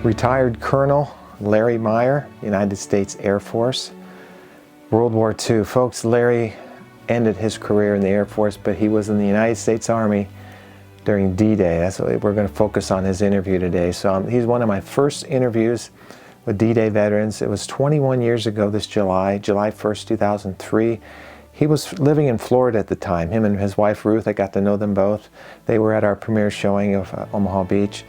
Retired Colonel Larry Meier, United States Air Force. World War II. Folks, Larry ended his career in the Air Force, but he was in the United States Army during D-Day. That's what we're going to focus on his interview today. So he's one of my first interviews with D-Day veterans. It was 21 years ago this July 1st, 2003. He was living in Florida at the time. Him and his wife Ruth, I got to know them both. They were at our premiere showing of Omaha Beach.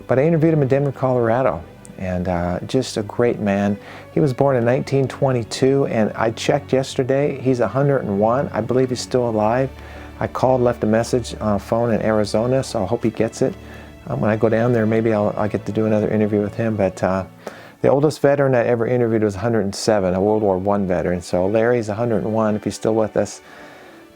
But I interviewed him in Denver, Colorado. And just a great man. He was born in 1922, and I checked yesterday, he's 101. I believe he's still alive. I called, left a message on a phone in Arizona, so I hope he gets it. When I go down there, maybe I'll get to do another interview with him. But the oldest veteran I ever interviewed was 107, a World War I veteran. So Larry's 101, if he's still with us.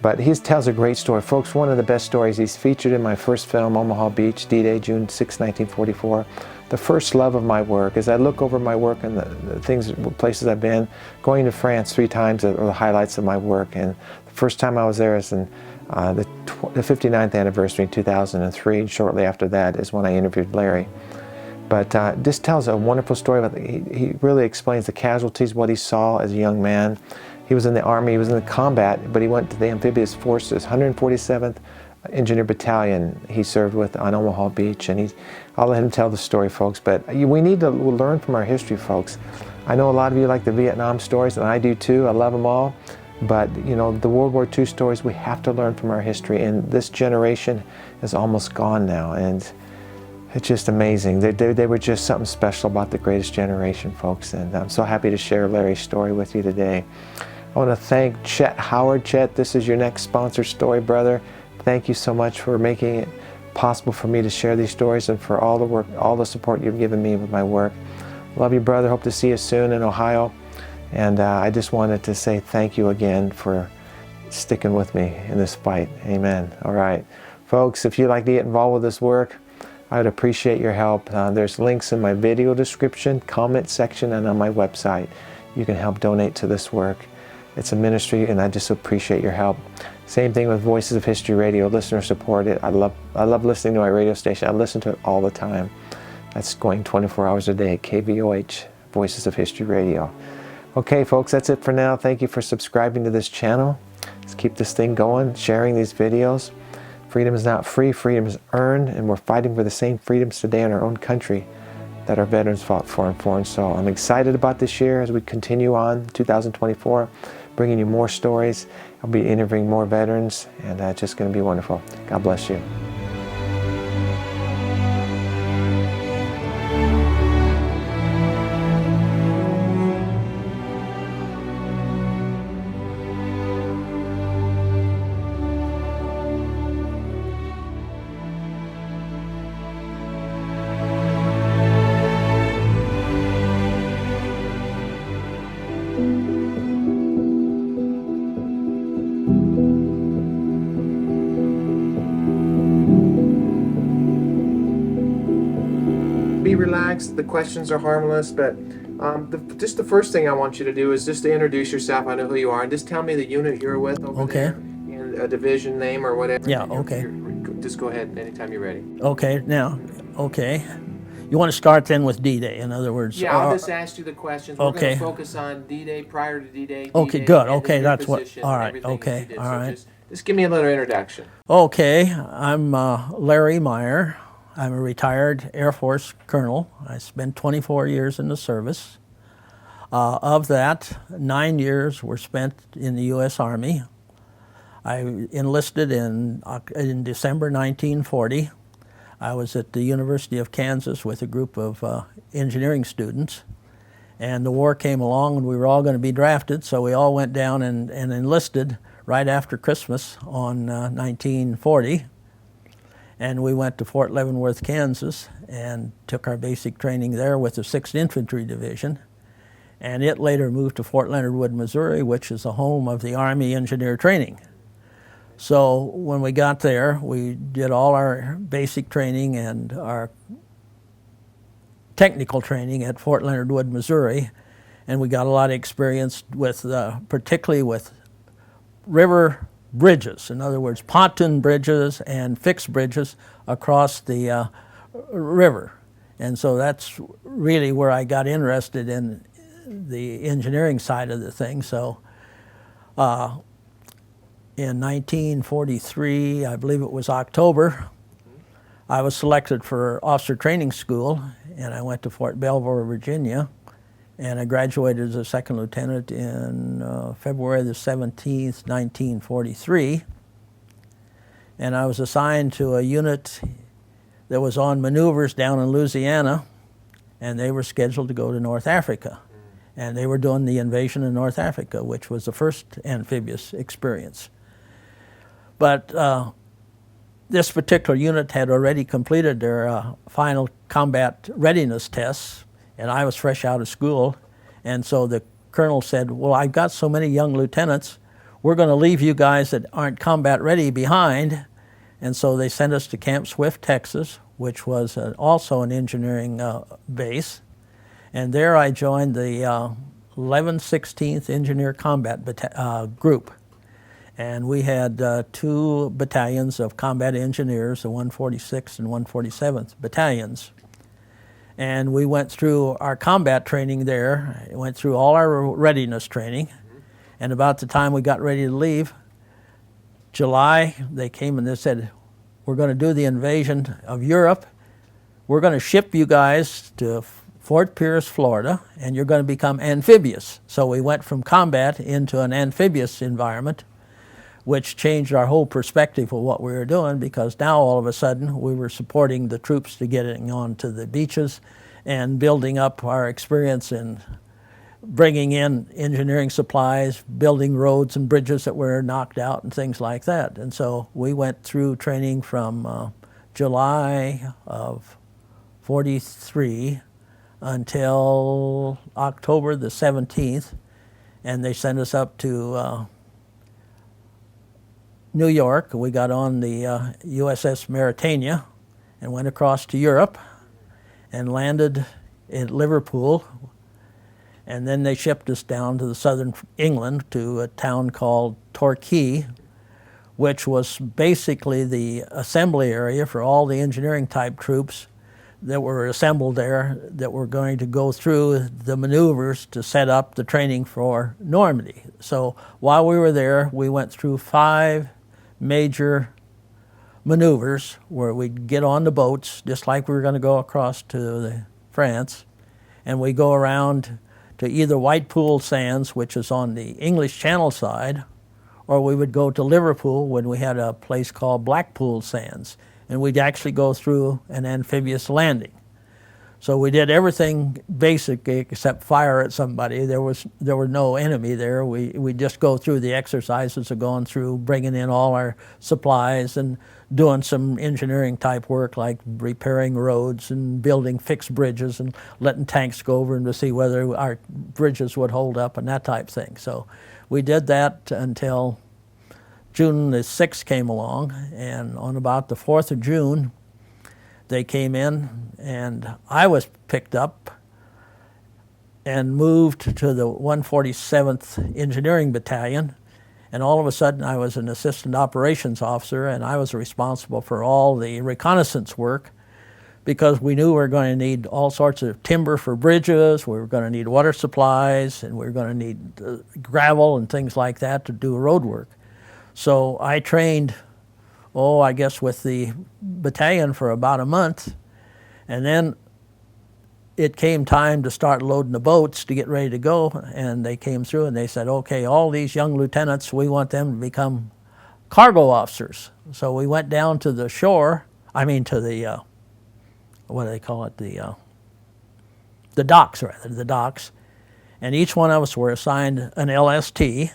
But he tells a great story. Folks, one of the best stories. He's featured in my first film, Omaha Beach, D-Day, June 6, 1944. The first love of my work. As I look over my work and the places I've been, going to France 3 times are the highlights of my work. And the first time I was there is in the 59th anniversary in 2003, and shortly after that is when I interviewed Larry. But this tells a wonderful story about, he really explains the casualties, what he saw as a young man. He was in the Army, he was in the combat, but he went to the amphibious forces, 147th Engineer Battalion he served with on Omaha Beach, and I'll let him tell the story, folks. But we need to learn from our history, folks. I know a lot of you like the Vietnam stories, and I do too. I love them all. But you know, the World War II stories, we have to learn from our history, and this generation is almost gone now, and it's just amazing. They were just something special about the greatest generation, folks, and I'm so happy to share Larry's story with you today. I want to thank Chet Howard. Chet, this is your next sponsored story, brother. Thank you so much for making it possible for me to share these stories and for all the work, all the support you've given me with my work. Love you, brother. Hope to see you soon in Ohio. And I just wanted to say thank you again for sticking with me in this fight. Amen. All right. Folks, if you'd like to get involved with this work, I would appreciate your help. There's links in my video description, comment section, and on my website. You can help donate to this work. It's a ministry, and I just appreciate your help. Same thing with Voices of History Radio, listener supported. I love listening to my radio station. I listen to it all the time. That's going 24 hours a day, KVOH, Voices of History Radio. Okay, folks, that's it for now. Thank you for subscribing to this channel. Let's keep this thing going, sharing these videos. Freedom is not free, freedom is earned, and we're fighting for the same freedoms today in our own country that our veterans fought for in foreign. So I'm excited about this year as we continue on 2024, bringing you more stories. I'll be interviewing more veterans, and it's just going to be wonderful. God bless you. Be relaxed, the questions are harmless, but just the first thing I want you to do is just to introduce yourself. I know who you are, and just tell me the unit you're with over there, and a division name or whatever. Yeah, okay. Just go ahead anytime you're ready. Okay, now, okay. You want to start then with D-Day, in other words? Yeah, I'll just ask you the questions. We're going to focus on D-Day, prior to D-Day. Okay, good. Okay, that's what, all right, okay, all right. Just give me a little introduction. Okay, I'm Larry Meier. I'm a retired Air Force colonel. I spent 24 years in the service. Of that, 9 years were spent in the U.S. Army. I enlisted in December 1940. I was at the University of Kansas with a group of engineering students, and the war came along and we were all going to be drafted, so we all went down and enlisted right after Christmas on 1940. And we went to Fort Leavenworth, Kansas, and took our basic training there with the 6th Infantry Division. And it later moved to Fort Leonard Wood, Missouri, which is the home of the Army Engineer Training. So when we got there, we did all our basic training and our technical training at Fort Leonard Wood, Missouri, and we got a lot of experience with, particularly with river bridges, in other words, pontoon bridges and fixed bridges across the river. And so that's really where I got interested in the engineering side of the thing. So in 1943, I believe it was October, I was selected for officer training school, and I went to Fort Belvoir, Virginia, and I graduated as a second lieutenant in February the 17th, 1943. And I was assigned to a unit that was on maneuvers down in Louisiana, and they were scheduled to go to North Africa. And they were doing the invasion of North Africa, which was the first amphibious experience. But this particular unit had already completed their final combat readiness tests, and I was fresh out of school. And so the colonel said, well, I've got so many young lieutenants, we're going to leave you guys that aren't combat ready behind. And so they sent us to Camp Swift, Texas, which was also an engineering base. And there I joined the 1116th Engineer Combat Group. And we had 2 battalions of combat engineers, the 146th and 147th battalions. And we went through our combat training there, went through all our readiness training. And about the time we got ready to leave, July, they came and they said, we're going to do the invasion of Europe. We're going to ship you guys to Fort Pierce, Florida, and you're going to become amphibious. So we went from combat into an amphibious environment, which changed our whole perspective of what we were doing, because now all of a sudden we were supporting the troops to getting onto the beaches and building up our experience in bringing in engineering supplies, building roads and bridges that were knocked out and things like that. And so we went through training from July of 43 until October the 17th, and they sent us up to New York. We got on the U.S.A.F. Mauritania and went across to Europe and landed in Liverpool. And then they shipped us down to the southern England to a town called Torquay, which was basically the assembly area for all the engineering type troops that were assembled there that were going to go through the maneuvers to set up the training for Normandy. So while we were there, we went through 5 major maneuvers where we'd get on the boats, just like we were going to go across to France, and we go around to either Whitepool Sands, which is on the English Channel side, or we would go to Liverpool when we had a place called Blackpool Sands, and we'd actually go through an amphibious landing. So we did everything basic except fire at somebody. There were no enemy there. We just go through the exercises of going through, bringing in all our supplies and doing some engineering type work like repairing roads and building fixed bridges and letting tanks go over them to see whether our bridges would hold up and that type thing. So we did that until June the 6th came along, and on about the 4th of June, they came in, and I was picked up and moved to the 147th Engineering Battalion, and all of a sudden I was an assistant operations officer, and I was responsible for all the reconnaissance work, because we knew we were going to need all sorts of timber for bridges, we were going to need water supplies, and we were going to need gravel and things like that to do road work. So I trained, I guess with the battalion for about a month, and then it came time to start loading the boats to get ready to go, and they came through and they said, okay, all these young lieutenants, we want them to become cargo officers. So we went down to the shore, to the, what do they call it, the docks, and each one of us were assigned an LST,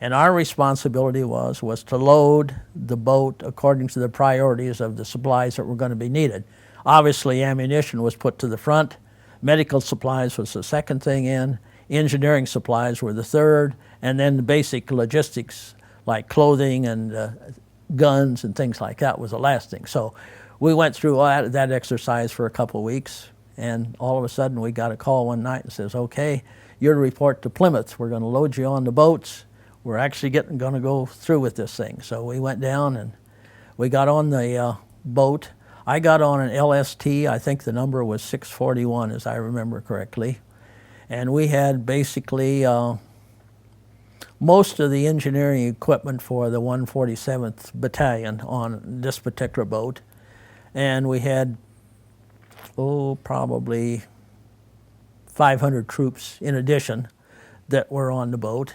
and our responsibility was to load the boat according to the priorities of the supplies that were going to be needed. Obviously, ammunition was put to the front, medical supplies was the second thing in, engineering supplies were the third, and then the basic logistics like clothing and guns and things like that was the last thing. So we went through that exercise for a couple of weeks, and all of a sudden we got a call one night and says, okay, you're to report to Plymouth. We're going to load you on the boats. We're actually going to go through with this thing. So we went down and we got on the boat. I got on an LST, I think the number was 641 as I remember correctly. And we had basically most of the engineering equipment for the 147th Battalion on this particular boat. And we had, probably 500 troops in addition that were on the boat.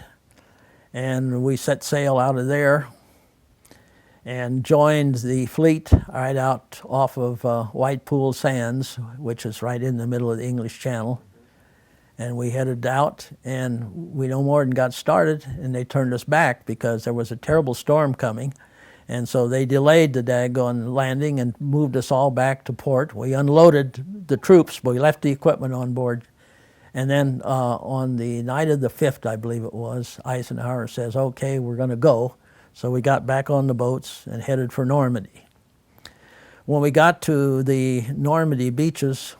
And we set sail out of there and joined the fleet right out off of White Pool Sands, which is right in the middle of the English Channel. And we headed out, and we no more than got started, and they turned us back because there was a terrible storm coming. And so they delayed the daggone landing and moved us all back to port. We unloaded the troops, but we left the equipment on board. And then on the night of the 5th, I believe it was, Eisenhower says, okay, we're going to go. So we got back on the boats and headed for Normandy. When we got to the Normandy beaches,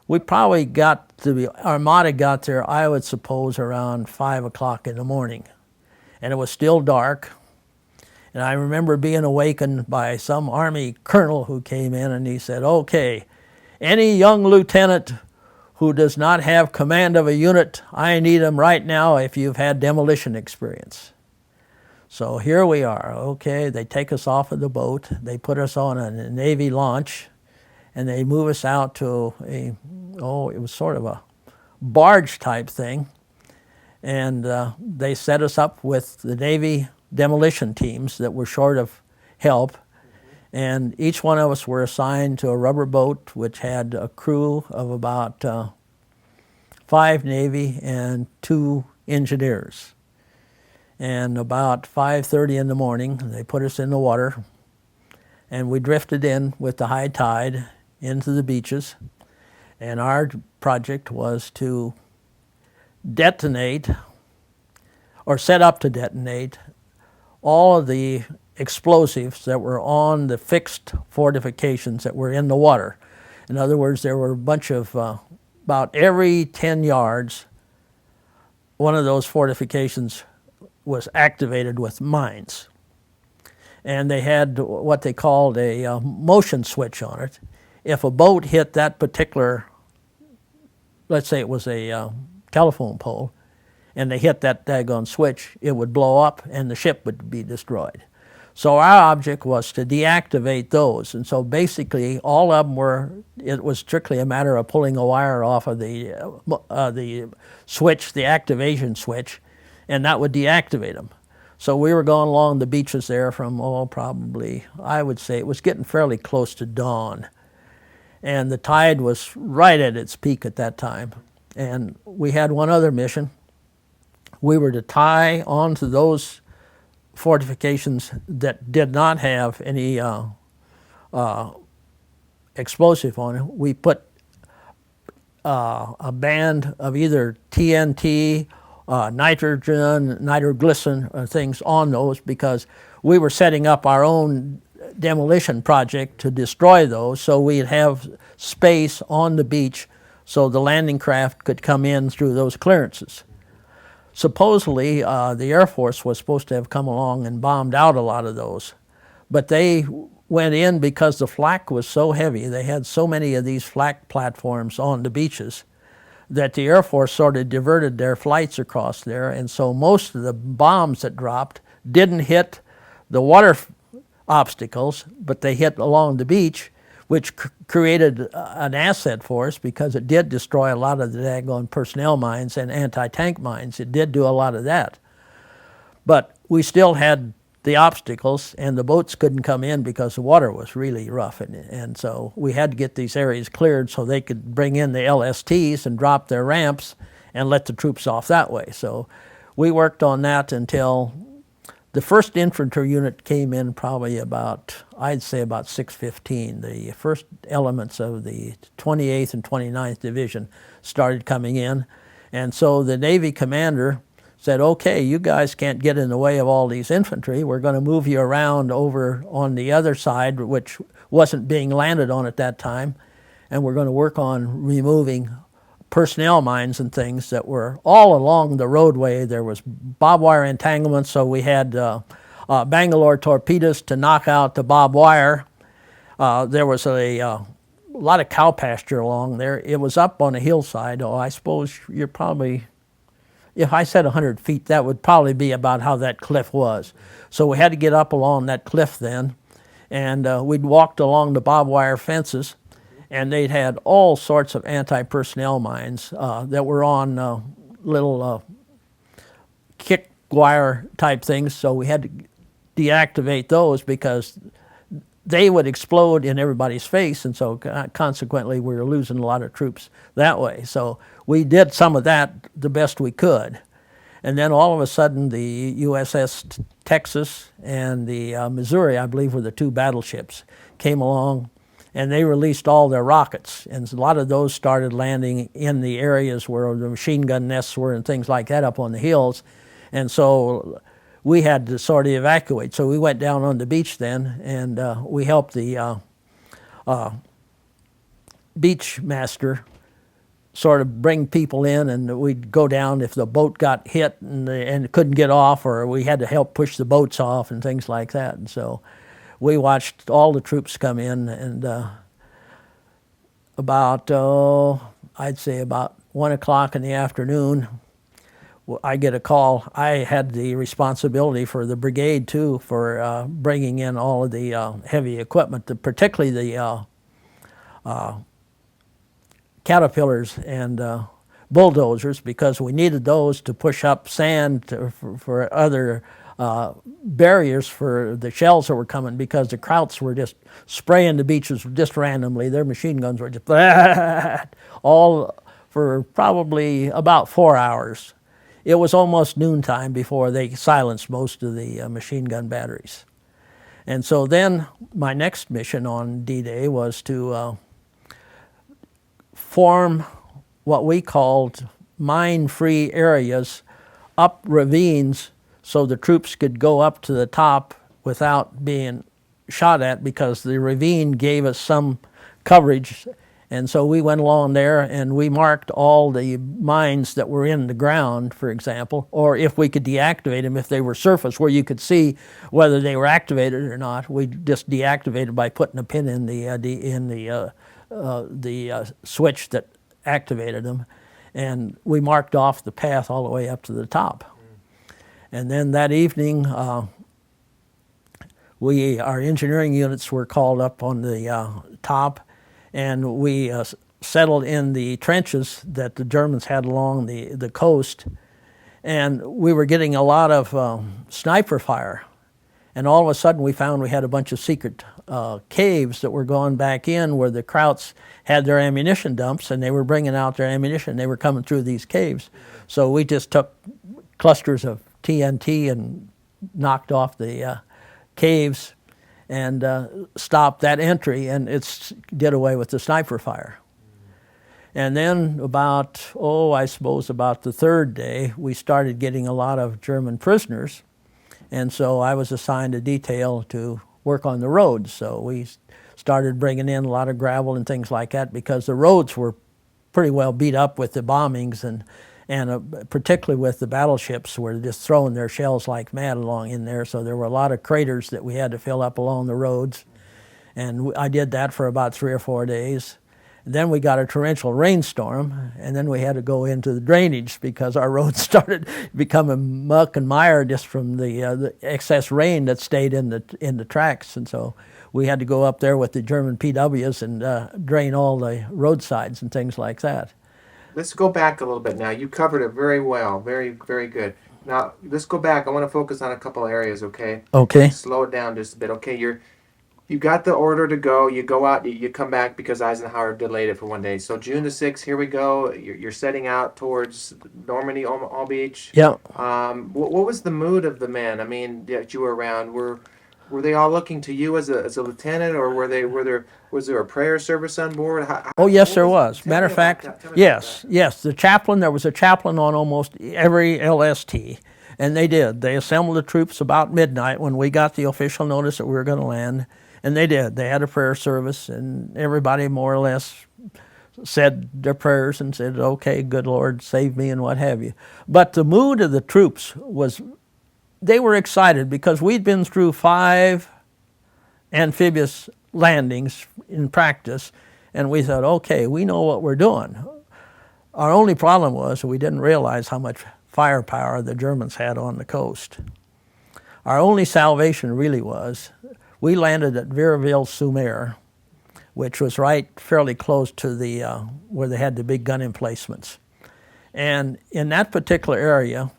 we probably the Armada got there, I would suppose, around 5 o'clock in the morning. And it was still dark. And I remember being awakened by some Army colonel who came in and he said, okay, any young lieutenant who does not have command of a unit, I need him right now if you've had demolition experience. So here we are, okay, they take us off of the boat, they put us on a Navy launch, and they move us out to it was sort of a barge type thing, and they set us up with the Navy demolition teams that were short of help, and each one of us were assigned to a rubber boat which had a crew of about 5 Navy and 2 engineers. And about 5:30 in the morning, they put us in the water, and we drifted in with the high tide into the beaches. And our project was to detonate, or set up to detonate, all of the explosives that were on the fixed fortifications that were in the water. In other words, there were a bunch of, about every 10 yards, one of those fortifications was activated with mines. And they had what they called a motion switch on it. If a boat hit that particular, let's say it was a telephone pole, and they hit that daggone switch, it would blow up and the ship would be destroyed. So our object was to deactivate those. And so basically all of them it was strictly a matter of pulling a wire off of the switch, the activation switch, and that would deactivate them. So we were going along the beaches there from, probably, I would say it was getting fairly close to dawn. And the tide was right at its peak at that time. And we had one other mission. We were to tie onto those fortifications that did not have any explosive on it. We put a band of either TNT, nitroglycerin things on those, because we were setting up our own demolition project to destroy those, so we'd have space on the beach so the landing craft could come in through those clearances. Supposedly, the Air Force was supposed to have come along and bombed out a lot of those, but they went in because the flak was so heavy. They had so many of these flak platforms on the beaches that the Air Force sort of diverted their flights across there, and so most of the bombs that dropped didn't hit the water obstacles, but they hit along the beach, which created an asset for us because it did destroy a lot of the daggone personnel mines and anti-tank mines. It did do a lot of that. But we still had the obstacles, and the boats couldn't come in because the water was really rough. And so we had to get these areas cleared so they could bring in the LSTs and drop their ramps and let the troops off that way. So we worked on that until the first infantry unit came in probably about, I'd say about 6:15. The first elements of the 28th and 29th Division started coming in. And so the Navy commander said, okay, you guys can't get in the way of all these infantry. We're going to move you around over on the other side, which wasn't being landed on at that time, and we're going to work on removing personnel mines and things that were all along the roadway. There was barbed wire entanglements, so we had Bangalore torpedoes to knock out the barbed wire. There was a lot of cow pasture along there. It was up on a hillside. Oh, I suppose you're probably, if I said 100 feet, that would probably be about how that cliff was. So we had to get up along that cliff then, and we'd walked along the barbed wire fences, and they'd had all sorts of anti-personnel mines that were on little kick wire type things, so we had to deactivate those because they would explode in everybody's face, and so consequently we were losing a lot of troops that way. So we did some of that the best we could. And then all of a sudden the U.S.S. Texas and the Missouri, I believe, were the two battleships, came along, and they released all their rockets. And a lot of those started landing in the areas where the machine gun nests were and things like that up on the hills. And so we had to sort of evacuate. So we went down on the beach then, and we helped the beach master sort of bring people in, and we'd go down if the boat got hit and couldn't get off, or we had to help push the boats off and things like that. And so we watched all the troops come in, and about, I'd say about 1 o'clock in the afternoon, I get a call. I had the responsibility for the brigade too, for bringing in all of the heavy equipment, particularly the caterpillars and bulldozers, because we needed those to push up sand for other barriers for the shells that were coming, because the Krauts were just spraying the beaches just randomly. Their machine guns were just all for probably about 4 hours. It was almost noontime before they silenced most of the machine gun batteries. And so then my next mission on D-Day was to form what we called mine-free areas up ravines so the troops could go up to the top without being shot at, because the ravine gave us some coverage. And so we went along there and we marked all the mines that were in the ground, for example, or if we could deactivate them, if they were surface where you could see whether they were activated or not, we just deactivated by putting a pin in the switch that activated them. And we marked off the path all the way up to the top. And then that evening, our engineering units were called up on the top, and we settled in the trenches that the Germans had along the coast, and we were getting a lot of sniper fire. And all of a sudden we found we had a bunch of secret caves that were going back in where the Krauts had their ammunition dumps, and they were bringing out their ammunition. They were coming through these caves. So we just took clusters of TNT and knocked off the caves and stopped that entry, and it did away with the sniper fire. And then about, I suppose about the third day, we started getting a lot of German prisoners, and so I was assigned a detail to work on the roads. So we started bringing in a lot of gravel and things like that, because the roads were pretty well beat up with the bombings, and particularly with the battleships were just throwing their shells like mad along in there. So there were a lot of craters that we had to fill up along the roads. And I did that for about 3 or 4 days. And then we got a torrential rainstorm, and then we had to go into the drainage because our roads started becoming muck and mire just from the excess rain that stayed in the tracks. And so we had to go up there with the German PWs and drain all the roadsides and things like that. Let's go back a little bit now. You covered it very well, very, very good. Now, let's go back. I want to focus on a couple areas, okay? Okay. Slow it down just a bit. Okay, you got the order to go. You go out, you come back because Eisenhower delayed it for 1 day. So June the 6th, here we go. You're setting out towards Normandy, Omaha Beach. Yeah. What was the mood of the men? I mean, that you were around. Were they all looking to you as a lieutenant, or was there a prayer service on board? Yes, there was. Matter of fact, yes. The chaplain, there was a chaplain on almost every LST, and they did. They assembled the troops about midnight when we got the official notice that we were going to land, and they did. They had a prayer service, and everybody more or less said their prayers and said, okay, good Lord, save me and what have you. But the mood of the troops was, they were excited because we'd been through 5 amphibious landings in practice, and we thought, okay, we know what we're doing. Our only problem was we didn't realize how much firepower the Germans had on the coast. Our only salvation really was we landed at Vireville-sur-Mer, which was right fairly close to the where they had the big gun emplacements. And in that particular area,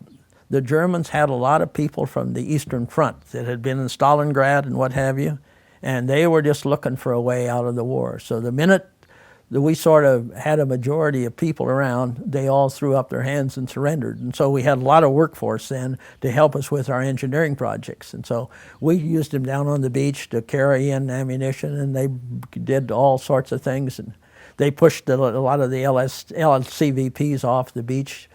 the Germans had a lot of people from the Eastern Front that had been in Stalingrad and what have you, and they were just looking for a way out of the war. So the minute that we sort of had a majority of people around, they all threw up their hands and surrendered. And so we had a lot of workforce then to help us with our engineering projects. And so we used them down on the beach to carry in ammunition, and they did all sorts of things. And they pushed a lot of the LCVPs off the beach,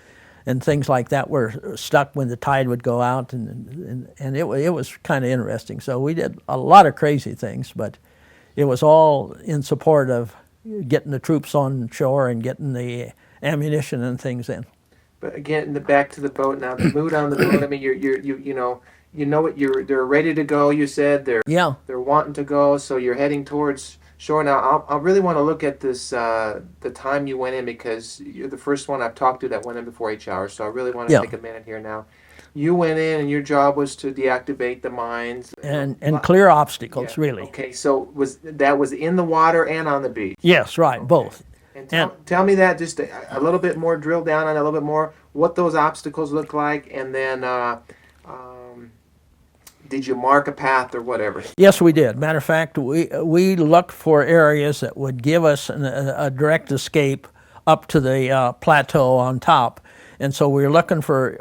and things like that were stuck when the tide would go out, and it was kind of interesting. So we did a lot of crazy things, but it was all in support of getting the troops on shore and getting the ammunition and things in. But again, back to the boat now. The mood on the boat. I mean, you know what they're ready to go. You said they're wanting to go, so you're heading towards shore now. I really want to look at this the time you went in, because you're the first one I've talked to that went in before 8 hours. So I really want to take a minute here now. You went in, and your job was to deactivate the mines and clear obstacles, really. Okay, so was in the water and on the beach? Yes, right, okay. Both. And tell me that just a little bit more, drill down on a little bit more, what those obstacles look like, and then did you mark a path or whatever? Yes, we did. Matter of fact, we looked for areas that would give us a direct escape up to the plateau on top. And so we were looking for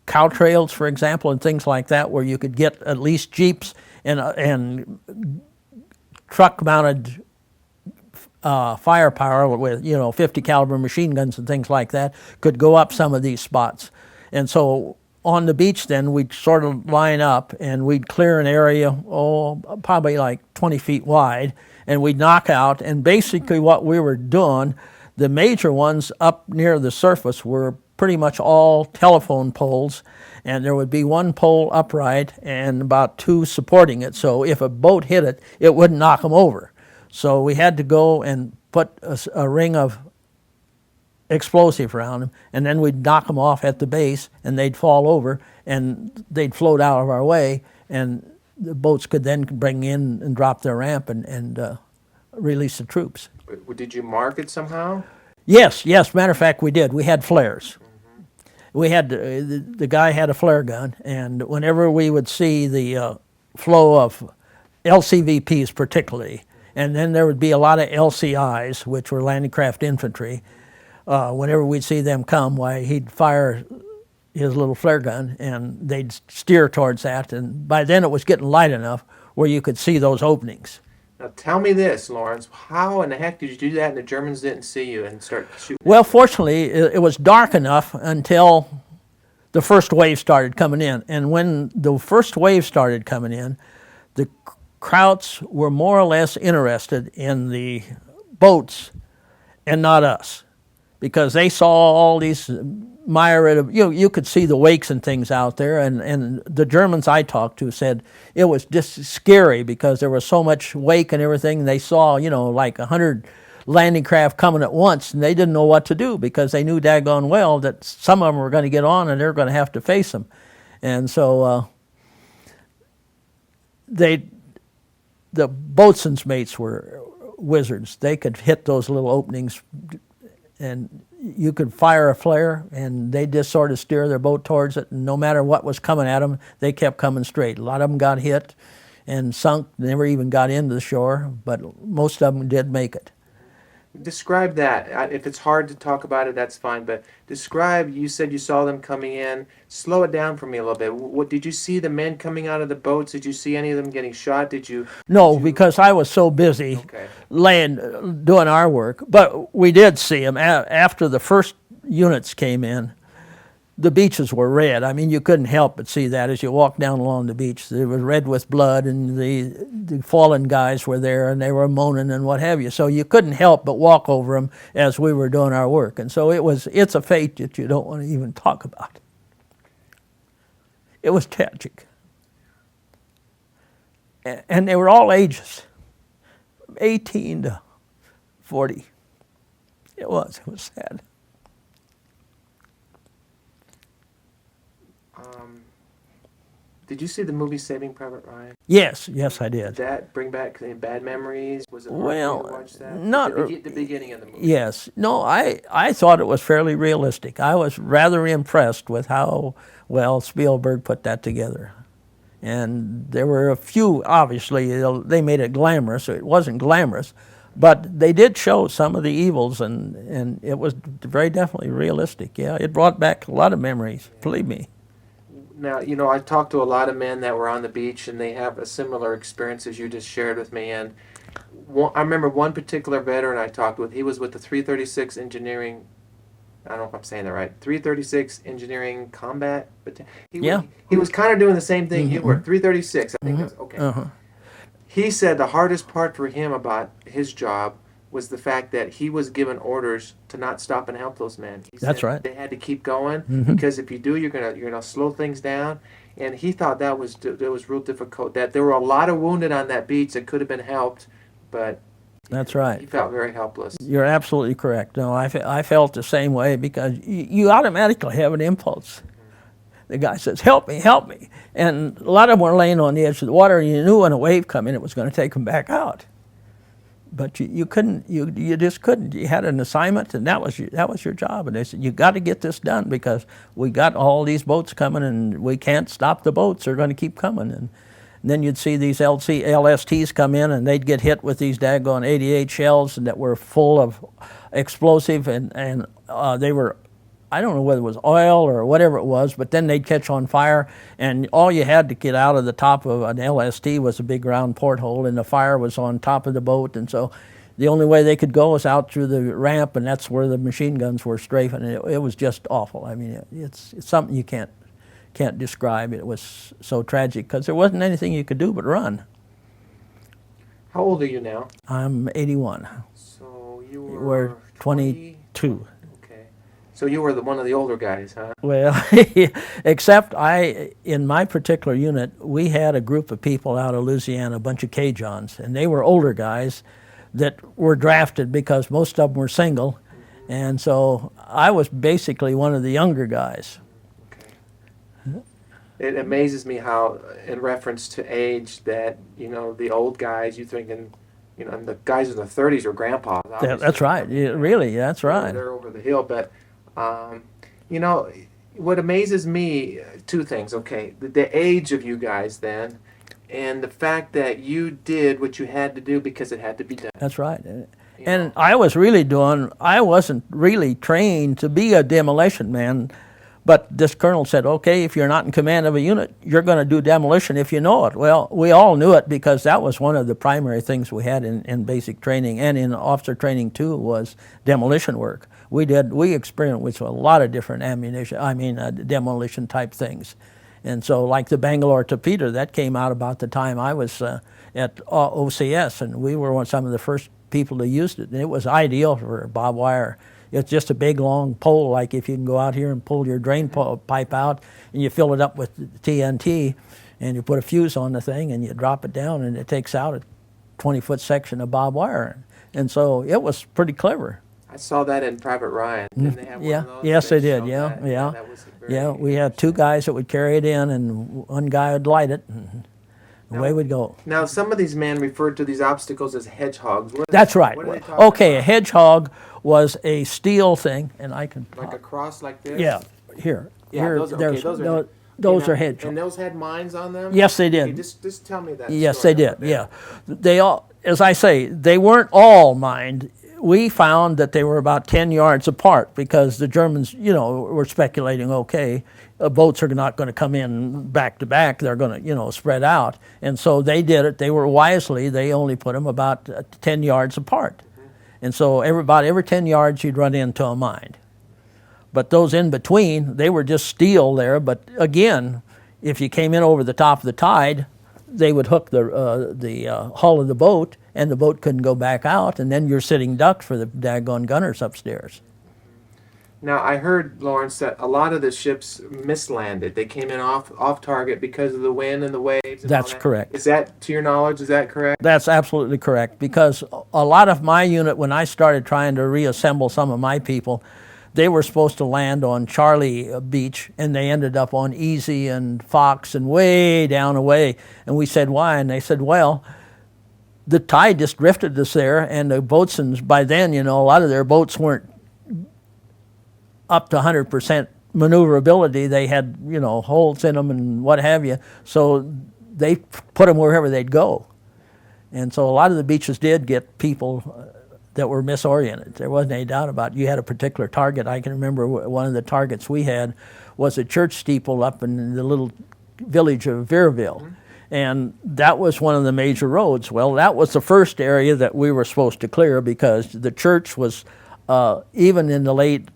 cow trails, for example, and things like that, where you could get at least jeeps and truck-mounted firepower with 50 caliber machine guns and things like that could go up some of these spots. And so on the beach then we'd sort of line up and we'd clear an area probably like 20 feet wide, and we'd knock out, and basically what we were doing, the major ones up near the surface were pretty much all telephone poles, and there would be one pole upright and about 2 supporting it, so if a boat hit it, it wouldn't knock them over. So we had to go and put a ring of explosive around them, and then we'd knock them off at the base, and they'd fall over, and they'd float out of our way, and the boats could then bring in and drop their ramp and release the troops. Did you mark it somehow? Yes. Matter of fact, we did. We had flares. We had the guy had a flare gun, and whenever we would see the flow of LCVPs particularly, and then there would be a lot of LCIs, which were landing craft infantry. Whenever we'd see them come, why, he'd fire his little flare gun, and they'd steer towards that. And by then it was getting light enough where you could see those openings. Now tell me this, Lawrence, how in the heck did you do that and the Germans didn't see you and start shooting? Well, fortunately, it was dark enough until the first wave started coming in. And when the first wave started coming in, the Krauts were more or less interested in the boats and not us, because they saw all these Meier, you could see the wakes and things out there, and the Germans I talked to said it was just scary because there was so much wake and everything. They saw, like 100 landing craft coming at once, and they didn't know what to do because they knew daggone well that some of them were going to get on and they're going to have to face them. And so the boatswain's mates were wizards. They could hit those little openings, and you could fire a flare, and they just sort of steer their boat towards it, and no matter what was coming at them, they kept coming straight. A lot of them got hit and sunk, never even got into the shore, but most of them did make it. Describe that. If it's hard to talk about it, that's fine, but describe, you said you saw them coming in. Slow it down for me a little bit. What did you see the men coming out of the boats? Did you see any of them getting shot? No, because I was so busy doing our work. But we did see them. After the first units came in, the beaches were red. I mean, you couldn't help but see that as you walked down along the beach. It was red with blood, and the fallen guys were there, and they were moaning and what have you. So you couldn't help but walk over them as we were doing our work. And so it's a fate that you don't want to even talk about. It was tragic. And they were all ages. 18 to 40. It was sad. Did you see the movie Saving Private Ryan? Yes, I Did did. that bring back any bad memories? Was it hard for you Well, to watch that? not The beginning of the movie. yes. No, I thought it was fairly realistic. I was rather impressed with how well Spielberg put that together. And there were a few, obviously, they made it glamorous. It wasn't glamorous, but they did show some of the evils, and it was very definitely realistic. Yeah, it brought back a lot of memories, believe me. Now, I talked to a lot of men that were on the beach, and they have a similar experience as you just shared with me. And I remember one particular veteran I talked with. He was with the 336 Engineering. I don't know if I'm saying that right. 336 Engineering Combat. But he was kind of doing the same thing you were. 336. I think that's okay. He said the hardest part for him about his job was the fact that he was given orders to not stop and help those men. He That's said right. They had to keep going because if you do, you're gonna slow things down. And he thought that was real difficult. That there were a lot of wounded on that beach that could have been helped, but That's right. he felt very helpless. You're absolutely correct. No, I felt the same way because you automatically have an impulse. The guy says, help me, help me. And a lot of them were laying on the edge of the water, and you knew when a wave come in, it was going to take them back out. But you couldn't, you just couldn't. You had an assignment, and that was your job. And they said, you got to get this done because we got all these boats coming, and we can't stop the boats. They're going to keep coming. And then you'd see these LSTs come in, and they'd get hit with these daggone 88 shells that were full of explosive, and they were, I don't know whether it was oil or whatever it was, but then they'd catch on fire, and all you had to get out of the top of an LST was a big round porthole, and the fire was on top of the boat, and so the only way they could go was out through the ramp, and that's where the machine guns were strafing, and it was just awful. I mean, it's something you can't describe. It was so tragic because there wasn't anything you could do but run. How old are you now? I'm 81. So you were We're 22. So you were one of the older guys, huh? Well, except in my particular unit, we had a group of people out of Louisiana, a bunch of Cajuns, and they were older guys that were drafted because most of them were single, and so I was basically one of the younger guys. Okay. It amazes me how, in reference to age, that, the old guys, you thinking, and the guys in the 30s are grandpas. That's right. Really, that's right. They're over the hill, but what amazes me, two things, okay, the age of you guys then, and the fact that you did what you had to do because it had to be done. That's right. And I wasn't really trained to be a demolition man, but this colonel said, okay, if you're not in command of a unit, you're going to do demolition if you know it. Well, we all knew it because that was one of the primary things we had in basic training and in officer training too, was demolition work. We experienced with a lot of different demolition type things. And so like the Bangalore torpedo, that came out about the time I was at OCS, and we were some of the first people to use it. And it was ideal for barbed wire. It's just a big long pole, like if you can go out here and pull your drain pipe out and you fill it up with TNT and you put a fuse on the thing and you drop it down and it takes out a 20-foot section of barbed wire. And so it was pretty clever. I saw that in Private Ryan. Didn't they have one of those? Yes, they did. That was very We had two guys that would carry it in, and one guy would light it, and away we'd go. Now, some of these men referred to these obstacles as hedgehogs. That's right. What are they talking Okay, about? a hedgehog was a steel thing, and I can Like a cross like this? Yeah, here. Yeah, Here, those are, there's, okay, those are, those are and hedgehogs. those had mines on them? Yes, they did. Okay, just tell me that. Yes, story they did. over there. Yeah, they all, as I say, they weren't all mined. We found that they were about 10 yards apart because the Germans, were speculating, okay, boats are not going to come in back to back. They're going to, spread out. And so they did it. They were they only put them about 10 yards apart. And so every 10 yards you'd run into a mine. But those in between, they were just steel there. But again, if you came in over the top of the tide, they would hook the hull of the boat, and the boat couldn't go back out, and then you're sitting ducks for the daggone gunners upstairs. Now, I heard, Lawrence, that a lot of the ships mislanded. They came in off target because of the wind and the waves and all That's that. correct. Is that, to your knowledge, is that correct? That's absolutely correct, because a lot of my unit, when I started trying to reassemble some of my people, they were supposed to land on Charlie Beach, and they ended up on Easy and Fox and way down away. And we said, why? And they said, well, the tide just drifted us there, and the boatswains, by then, a lot of their boats weren't up to 100% maneuverability. They had, holes in them and what have you. So they put them wherever they'd go. And so a lot of the beaches did get people that were misoriented. There wasn't any doubt about it. You had a particular target. I can remember one of the targets we had was a church steeple up in the little village of Veerville. Mm-hmm. And that was one of the major roads. Well, that was the first area that we were supposed to clear, because the church was, even in the late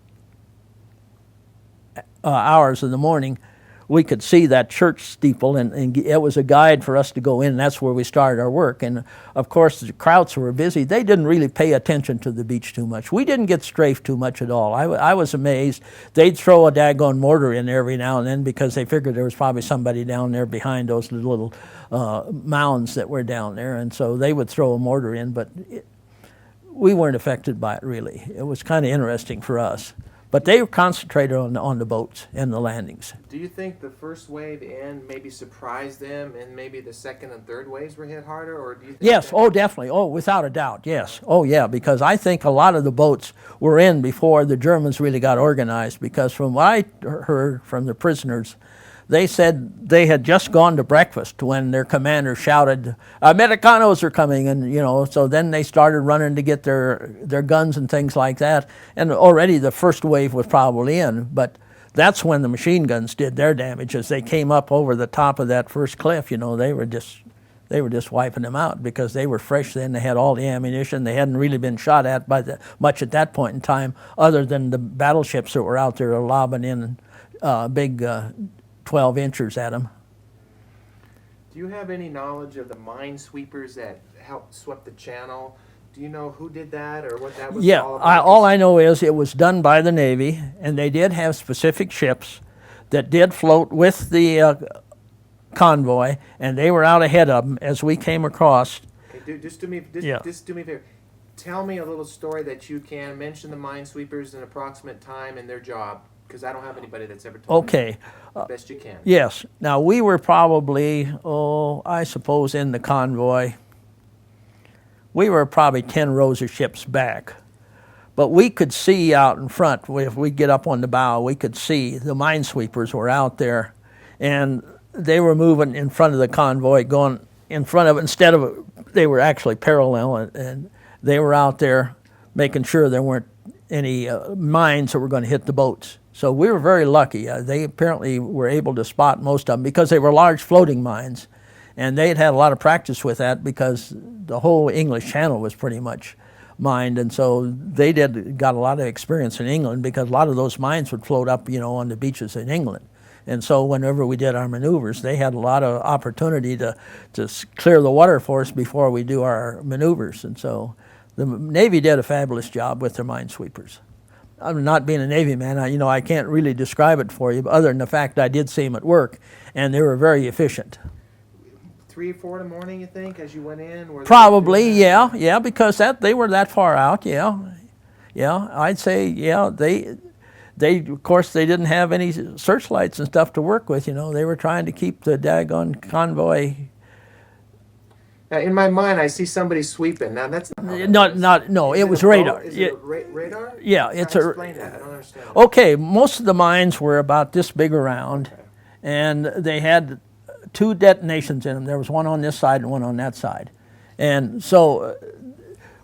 hours of the morning, we could see that church steeple, and it was a guide for us to go in, and that's where we started our work. And of course, the Krauts were busy. They didn't really pay attention to the beach too much. We didn't get strafed too much at all. I was amazed. They'd throw a daggone mortar in every now and then, because they figured there was probably somebody down there behind those little mounds that were down there, and so they would throw a mortar in, but we weren't affected by it really. It was kind of interesting for us. But they concentrated on the boats and the landings. Do you think the first wave in maybe surprised them, and maybe the second and third waves were hit harder, or do you think? Yes, definitely. Without a doubt, yes. Yeah, because I think a lot of the boats were in before the Germans really got organized, because from what I heard from the prisoners, they said they had just gone to breakfast when their commander shouted, Americanos are coming, and so then they started running to get their guns and things like that, and already the first wave was probably in, but that's when the machine guns did their damage. As they came up over the top of that first cliff, they were just wiping them out, because they were fresh then. They had all the ammunition. They hadn't really been shot at much at that point in time, other than the battleships that were out there lobbing in big 12-inchers at them. Do you have any knowledge of the minesweepers that helped sweep the channel? Do you know who did that, or what that was all about? All I know is it was done by the Navy, and they did have specific ships that did float with the convoy, and they were out ahead of them as we came across. Okay, just do me a favor. Tell me a little story that you can. Mention the minesweepers, an approximate time, and their job, because I don't have anybody that's ever told me. Best you can. Yes. Now, we were probably, I suppose in the convoy, we were probably 10 rows of ships back. But we could see out in front. If we get up on the bow, we could see the minesweepers were out there, and they were moving in front of the convoy, going in front of it. Instead of, they were actually parallel, and they were out there making sure there weren't any mines that were going to hit the boats. So we were very lucky. They apparently were able to spot most of them, because they were large floating mines, and they had had a lot of practice with that, because the whole English Channel was pretty much mined, and so they got a lot of experience in England, because a lot of those mines would float up, on the beaches in England. And so whenever we did our maneuvers, they had a lot of opportunity to clear the water for us before we do our maneuvers. And so the Navy did a fabulous job with their minesweepers. I'm not being a Navy man, I can't really describe it for you, but other than the fact I did see them at work, and they were very efficient. 3 or 4 in the morning, you think, as you went in? Probably, yeah, because they were that far out, yeah. I'd say, they of course, they didn't have any searchlights and stuff to work with, They were trying to keep the daggone convoy. Now, in my mind, I see somebody sweeping. Now, that's no, it was radar. Is it a radar? Yeah, it's a. Explain that. I don't understand. Okay, most of the mines were about this big around, and they had 2 detonations in them. There was one on this side and one on that side. And so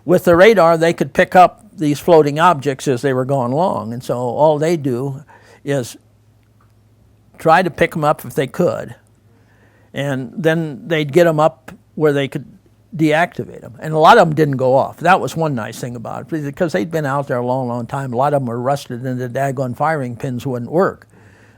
with the radar, they could pick up these floating objects as they were going along. And so all they do is try to pick them up if they could. And then they'd get them up where they could deactivate them. And a lot of them didn't go off. That was one nice thing about it, because they'd been out there a long, long time. A lot of them were rusted, and the daggone firing pins wouldn't work.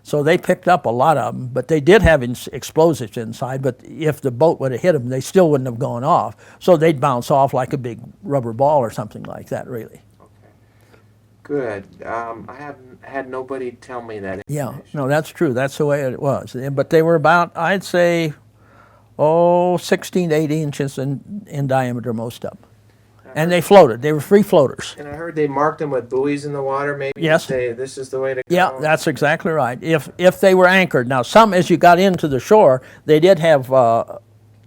So they picked up a lot of them, but they did have explosives inside, but if the boat would have hit them, they still wouldn't have gone off. So they'd bounce off like a big rubber ball or something like that, really. Good. I haven't had nobody tell me that Yeah, information. no, that's true. That's the way it was. But they were about, I'd say, 16 to 80 inches in diameter, most of them. And they floated. They were free floaters. And I heard they marked them with buoys in the water, maybe to Yes. say this is the way to Yeah, go. that's exactly right. If they were anchored. Now, some, as you got into the shore, they did have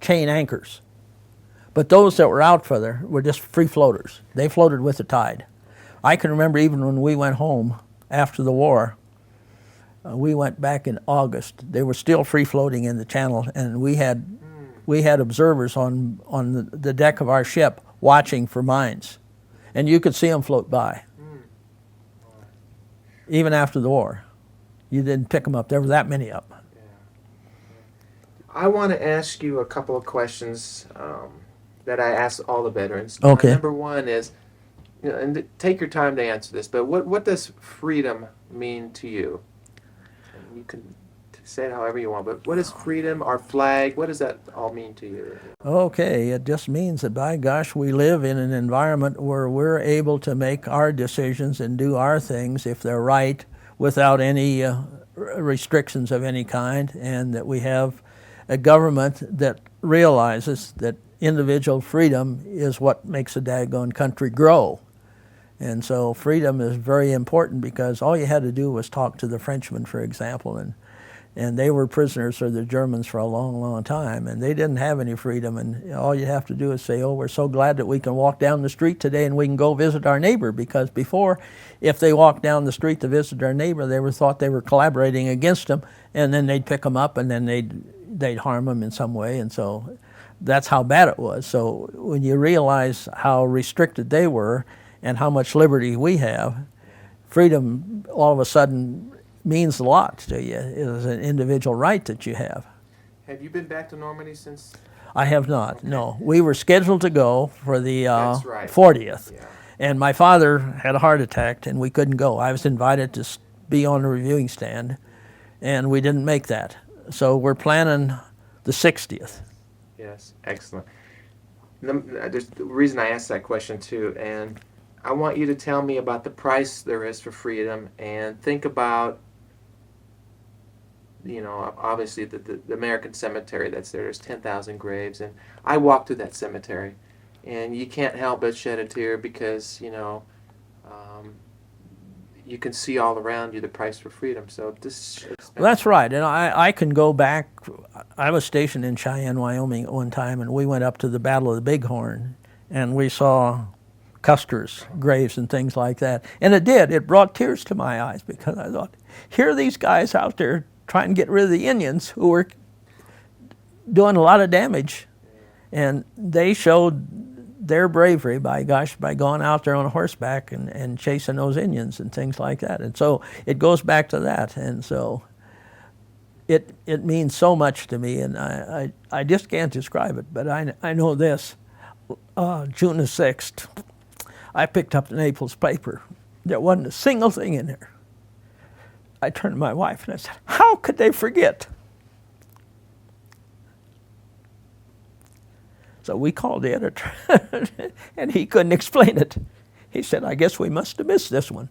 chain anchors. But those that were out further were just free floaters. They floated with the tide. I can remember even when we went home after the war, we went back in August. They were still free floating in the channel, and we had observers on the deck of our ship watching for mines, and you could see them float by. Even after the war, you didn't pick them up. There were that many of them. I want to ask you a couple of questions that I ask all the veterans. Okay. Number one is, and take your time to answer this, but what does freedom mean to you? And you can say it however you want, but what is freedom, our flag, what does that all mean to you? Okay, it just means that, by gosh, we live in an environment where we're able to make our decisions and do our things if they're right without any restrictions of any kind, and that we have a government that realizes that individual freedom is what makes a daggone country grow. And so freedom is very important, because all you had to do was talk to the Frenchmen, for example, and they were prisoners of the Germans for a long, long time, and they didn't have any freedom. And all you have to do is say, oh, we're so glad that we can walk down the street today and we can go visit our neighbor, because before, if they walked down the street to visit their neighbor, they were thought they were collaborating against them, and then they'd pick them up and then they'd harm them in some way. And so that's how bad it was. So when you realize how restricted they were and how much liberty we have, freedom all of a sudden means a lot to you. It is an individual right that you have. Have you been back to Normandy since? I have not, no. We were scheduled to go for the That's right. 40th, Yeah. and my father had a heart attack and we couldn't go. I was invited to be on the reviewing stand, and we didn't make that. So we're planning the 60th. Yes, excellent. There's the reason I asked that question too, and I want you to tell me about the price there is for freedom, and think about, obviously the American cemetery that's there. There's 10,000 graves, and I walked through that cemetery, and you can't help but shed a tear, because you can see all around you the price for freedom. So this. Well, that's right, and I can go back. I was stationed in Cheyenne, Wyoming at one time, and we went up to the Battle of the Bighorn, and we saw Custer's graves and things like that. And it brought tears to my eyes, because I thought, here are these guys out there trying to get rid of the Indians who were doing a lot of damage, and they showed their bravery, by going out there on horseback and chasing those Indians and things like that. And so it goes back to that, and so it means so much to me, and I just can't describe it, but I know this. June the 6th, I picked up the Naples paper. There wasn't a single thing in there. I turned to my wife and I said, how could they forget? So we called the editor, and he couldn't explain it. He said, I guess we must have missed this one.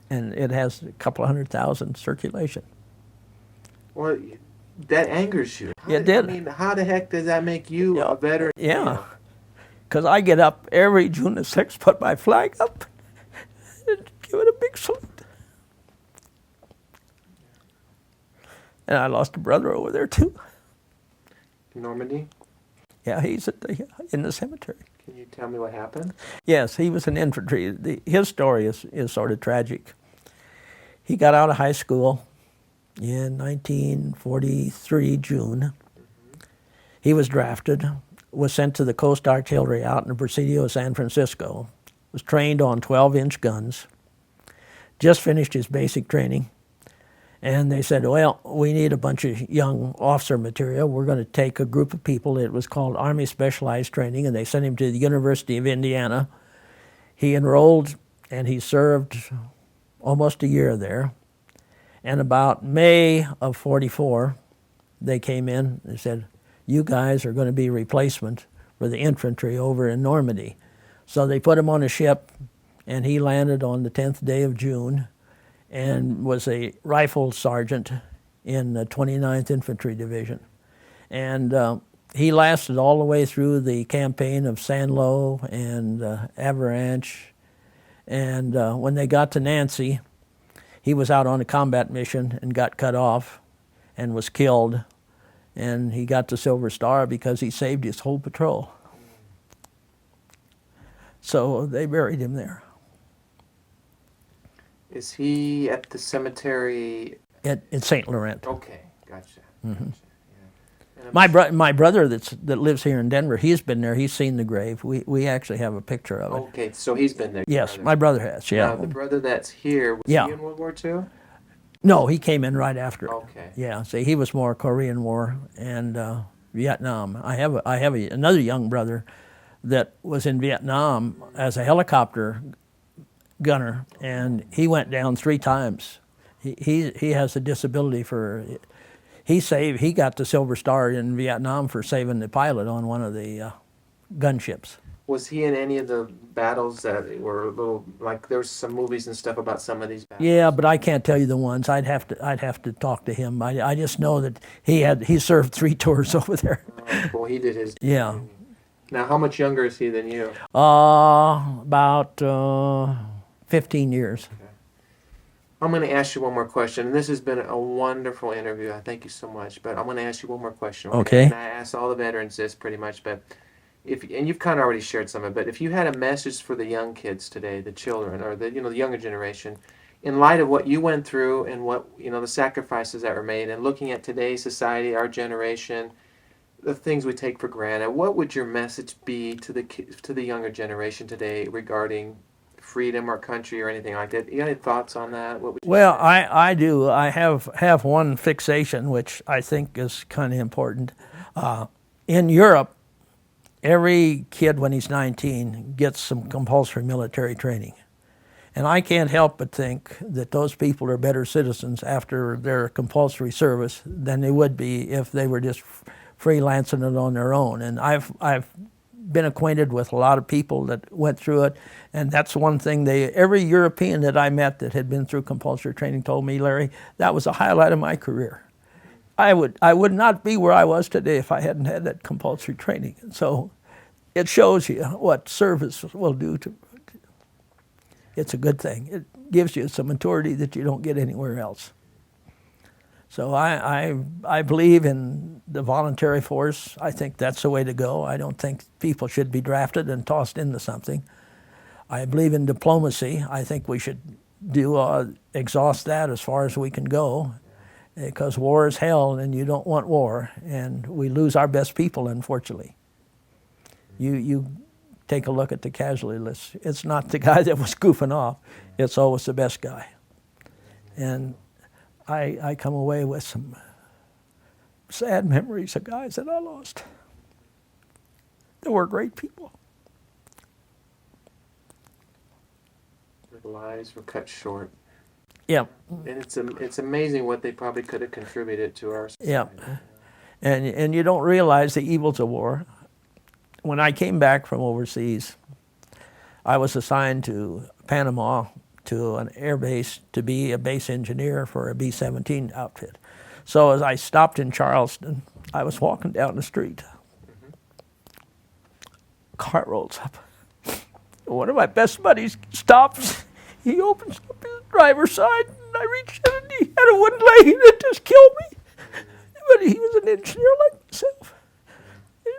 And it has a couple of 100,000 circulation. Well, that angers you. It did. I mean, how the heck does that make you a veteran? Yeah. Because I get up every June the 6th, put my flag up, and give it a big salute. And I lost a brother over there, too. Normandy? Yeah, he's in the cemetery. Can you tell me what happened? Yes, he was in infantry. His story is sort of tragic. He got out of high school in 1943, June. Mm-hmm. He was drafted, was sent to the Coast Artillery out in the Presidio of San Francisco, was trained on 12-inch guns, just finished his basic training, and they said, well, we need a bunch of young officer material. We're going to take a group of people. It was called Army Specialized Training, and they sent him to the University of Indiana. He enrolled, and he served almost a year there. And about May of 44, they came in and said, you guys are going to be replacement for the infantry over in Normandy. So they put him on a ship, and he landed on the 10th day of June and was a rifle sergeant in the 29th Infantry Division. And he lasted all the way through the campaign of San Lo and Avalanche. And when they got to Nancy, he was out on a combat mission and got cut off and was killed. And he got the Silver Star because he saved his whole patrol. So they buried him there. Is he at the cemetery? In St. Laurent. Okay, gotcha. Mm-hmm. Gotcha. Yeah. My brother that lives here in Denver, he's been there. He's seen the grave. We actually have a picture of it. Okay, so he's been there. Yes, my brother has. Yeah. Now, the brother that's here, was he in World War II? No, he came in right after it. Okay. Yeah. See, he was more Korean War and Vietnam. I have another young brother that was in Vietnam as a helicopter gunner, and he went down 3 times. He has a disability for. He got the Silver Star in Vietnam for saving the pilot on one of the gunships. Was he in any of the battles that were a little like there was some movies and stuff about some of these battles? Yeah, but I can't tell you the ones. I'd have to talk to him. I just know that he served 3 tours over there. Well, he did his. Yeah. Now, how much younger is he than you? About 15 years. Okay. I'm going to ask you one more question. And this has been a wonderful interview. I thank you so much. But I'm going to ask you one more question. Okay. And I ask all the veterans this pretty much, but and you've kind of already shared some of it. But if you had a message for the young kids today, the children, or the younger generation, in light of what you went through and what the sacrifices that were made, and looking at today's society, our generation, the things we take for granted, what would your message be to the younger generation today regarding freedom or country or anything like that? You got any thoughts on that? What would you Well, say? I do. I have one fixation which I think is kind of important. In Europe, every kid when he's 19 gets some compulsory military training. And I can't help but think that those people are better citizens after their compulsory service than they would be if they were just freelancing it on their own. And I've been acquainted with a lot of people that went through it, and that's one thing every European that I met that had been through compulsory training told me, Larry, that was a highlight of my career. I would not be where I was today if I hadn't had that compulsory training. So it shows you what service will do to. It's a good thing. It gives you some maturity that you don't get anywhere else. So I believe in the voluntary force. I think that's the way to go. I don't think people should be drafted and tossed into something. I believe in diplomacy. I think we should exhaust that as far as we can go, because war is hell and you don't want war, and we lose our best people, unfortunately. You take a look at the casualty list. It's not the guy that was goofing off. It's always the best guy. And I come away with some sad memories of guys that I lost. They were great people. Their lives were cut short. Yeah. And it's amazing what they probably could have contributed to our society. Yeah. And you don't realize the evils of war. When I came back from overseas, I was assigned to Panama to an air base to be a base engineer for a B-17 outfit. So as I stopped in Charleston, I was walking down the street. A car rolls up. One of my best buddies stops. He opens up his driver's side, and I reached in and he had a wooden leg that just killed me. But he was an engineer like myself. And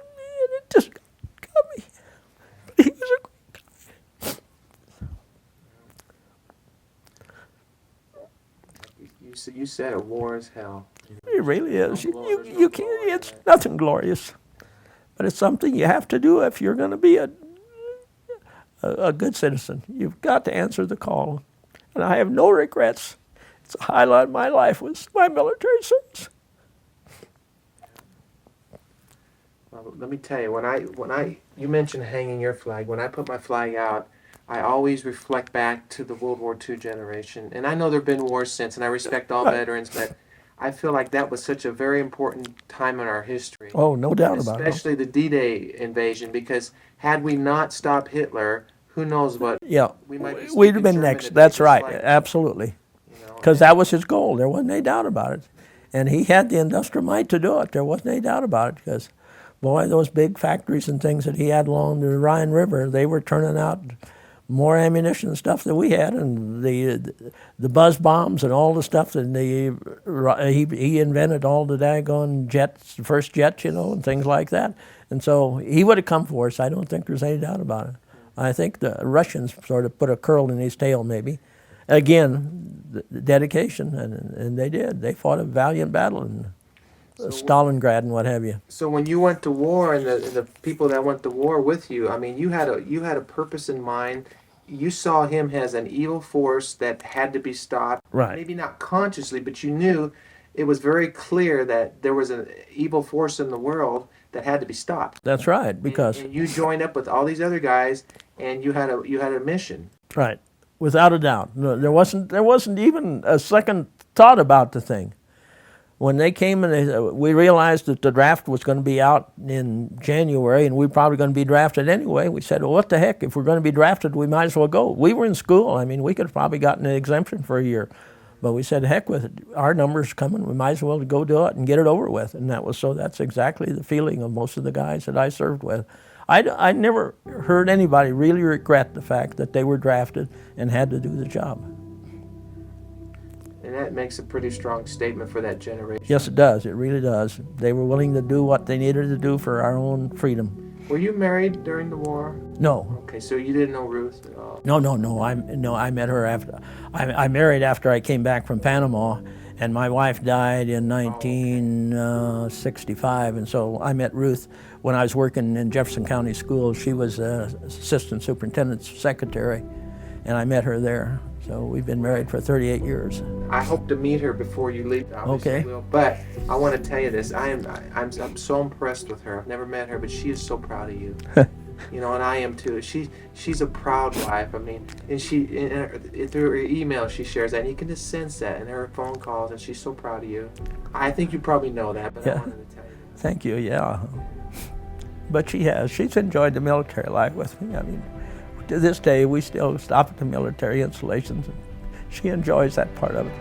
it just got me. But he was a great guy. You said a war is hell. It really is. You can't. It's nothing glorious, but it's something you have to do if you're going to be a good citizen. You've got to answer the call, and I have no regrets. It's a highlight of my life was my military service. Well, let me tell you, when you mentioned hanging your flag. When I put my flag out, I always reflect back to the World War II generation. And I know there have been wars since, and I respect all veterans, but I feel like that was such a very important time in our history. Oh, no doubt about it. Especially the D-Day invasion, because had we not stopped Hitler, who knows what Yeah, we might be we'd speaking have been German next. today That's just right, like, absolutely. you know, Because that was his goal. There wasn't any doubt about it. And he had the industrial might to do it. There wasn't any doubt about it because, boy, those big factories and things that he had along the Rhine River, they were turning out more ammunition and stuff than we had, and the buzz bombs and all the stuff that he invented all the daggone jets, the first jets, you know, and things like that. And so he would have come for us. I don't think there's any doubt about it. I think the Russians sort of put a curl in his tail, maybe. Again, the dedication, and they did. They fought a valiant battle in Stalingrad and what have you. So when you went to war, and the people that went to war with you, I mean, you had a purpose in mind. You saw him as an evil force that had to be stopped. Right. Maybe not consciously, but you knew it was very clear that there was an evil force in the world that had to be stopped. That's right, because And you joined up with all these other guys, and you had a mission. right, without a doubt, no, there wasn't even a second thought about the thing. When they came and we realized that the draft was going to be out in January, and we were probably going to be drafted anyway. We said, well, what the heck? If we're going to be drafted, we might as well go. We were in school. I mean, we could have probably gotten an exemption for a year. But we said, heck with it. Our number's coming. We might as well go do it and get it over with. And that's exactly the feeling of most of the guys that I served with. I never heard anybody really regret the fact that they were drafted and had to do the job. And that makes a pretty strong statement for that generation. Yes, it does. It really does. They were willing to do what they needed to do for our own freedom. Were you married during the war? No. Okay, so you didn't know Ruth at all? No. I met her after. I married after I came back from Panama, and my wife died in 1965, and so I met Ruth when I was working in Jefferson County Schools. She was assistant superintendent's secretary, and I met her there. So we've been married for 38 years. I hope to meet her before you leave. Obviously Okay. will. But I want to tell you this. I'm so impressed with her. I've never met her, but she is so proud of you. You know, and I am too. She's a proud wife. I mean, and through her email she shares that, and you can just sense that in her phone calls, and she's so proud of you. I think you probably know that, but I Yeah. wanted to tell you. Thank you, yeah. But she's enjoyed the military life with me. I mean, to this day, we still stop at the military installations. And she enjoys that part of it.